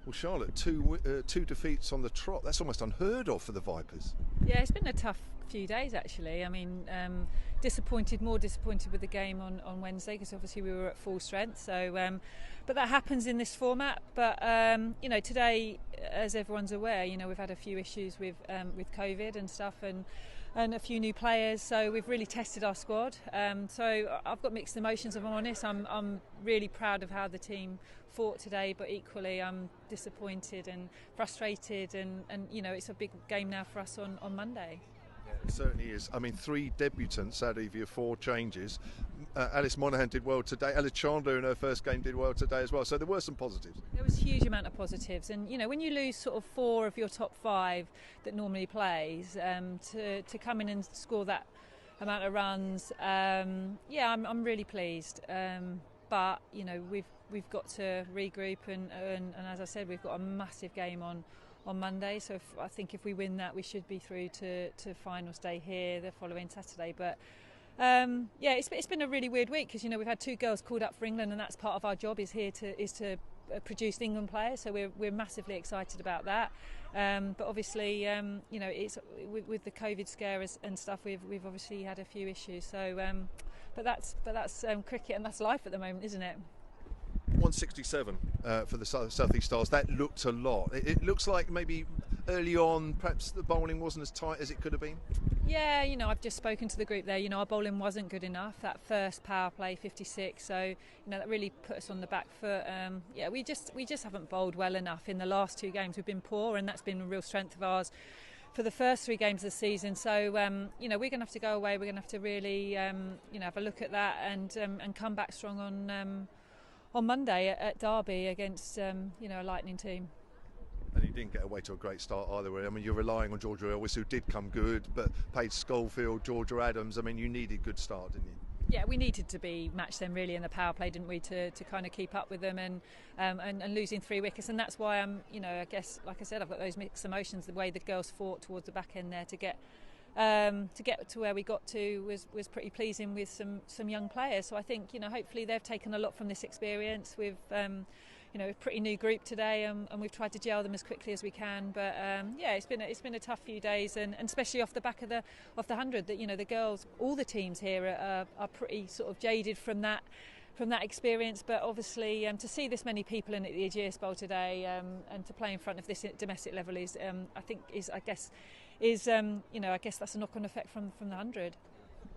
Well, Charlotte, two defeats on the trot. That's almost unheard of for the Vipers. Yeah, it's been a tough few days actually. I mean, more disappointed with the game on Wednesday because obviously we were at full strength. So, but that happens in this format. But today, as everyone's aware, we've had a few issues with COVID and stuff, and a few new players. So we've really tested our squad. So I've got mixed emotions, if I'm honest. I'm really proud of how the team fought today, but equally I'm disappointed and frustrated, and it's a big game now for us on Monday. Yeah, it certainly is. I mean, 3 debutants out of your 4 changes. Alice Monaghan did well today. Alice Chandler in her first game did well today as well. So there were some positives. There was a huge amount of positives, and when you lose sort of 4 of your top 5 that normally plays, to come in and score that amount of runs, I'm really pleased. But we've got to regroup, and as I said, we've got a massive game on Monday. So I think if we win that, we should be through to final day here the following Saturday. But it's been a really weird week because we've had 2 girls called up for England, and that's part of our job is to produce England players. So we're massively excited about that. But obviously, it's with the COVID scare and stuff. We've obviously had a few issues. So, but that's cricket, and that's life at the moment, isn't it? 167 for the South East Stars. That looked a lot. It looks like maybe early on, perhaps the bowling wasn't as tight as it could have been. Yeah, I've just spoken to the group there. Our bowling wasn't good enough. That first power play, 56. So that really put us on the back foot. We just haven't bowled well enough in the last 2 games. We've been poor, and that's been a real strength of ours for the first 3 games of the season. So we're going to have to go away. We're going to have to really have a look at that and come back strong on Monday at Derby against a Lightning team. And you didn't get away to a great start either way. I mean, you're relying on Georgia Elwes, who did come good, but Paige Schofield, Georgia Adams. I mean, you needed good start, didn't you? Yeah, we needed to match them really in the power play, didn't we, to kind of keep up with them, and losing 3 wickets. And that's why I guess, like I said, I've got those mixed emotions. The way the girls fought towards the back end there to get to where we got to was pretty pleasing with some young players. So I think hopefully they've taken a lot from this experience. We've a pretty new group today, and we've tried to gel them as quickly as we can. But it's been a tough few days, and especially off the back of the 100. That the girls, all the teams here are pretty sort of jaded from that experience. But obviously to see this many people in at the Ageas Bowl today, and to play in front of this domestic level is I guess that's a knock-on effect from the 100.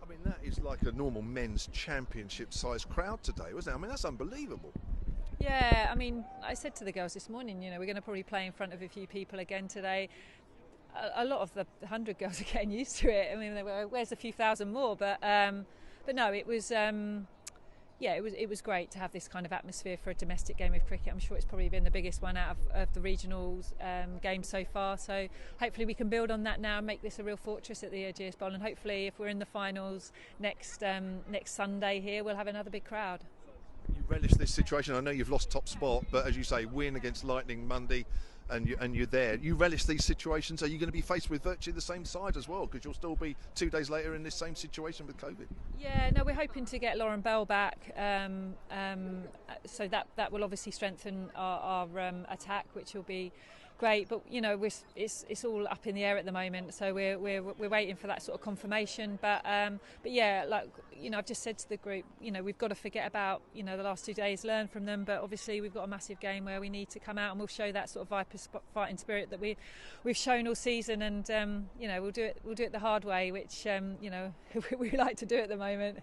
I mean, that is like a normal men's championship size crowd today, wasn't it? I mean, that's unbelievable. Yeah, I mean, I said to the girls this morning, we're going to probably play in front of a few people again today. A lot of the 100 girls are getting used to it. I mean, where's a few thousand more? But no, it was it was great to have this kind of atmosphere for a domestic game of cricket. I'm sure it's probably been the biggest one out of the regionals games so far. So hopefully we can build on that now and make this a real fortress at the Ageas Bowl. And hopefully, if we're in the finals next Sunday here, we'll have another big crowd. You relish this situation. I know you've lost top spot, but as you say, win against Lightning Monday, and you're there. You relish these situations. Are you going to be faced with virtually the same side as well? Because you'll still be 2 days later in this same situation with COVID. Yeah, no, we're hoping to get Lauren Bell back, so that will obviously strengthen our attack, which will be great. But it's all up in the air at the moment, so we're waiting for that sort of confirmation. But yeah, like I've just said to the group, we've got to forget about the last 2 days, learn from them. But obviously we've got a massive game where we need to come out and we'll show that sort of Viper fighting spirit that we've shown all season, and we'll do it the hard way, which we like to do at the moment.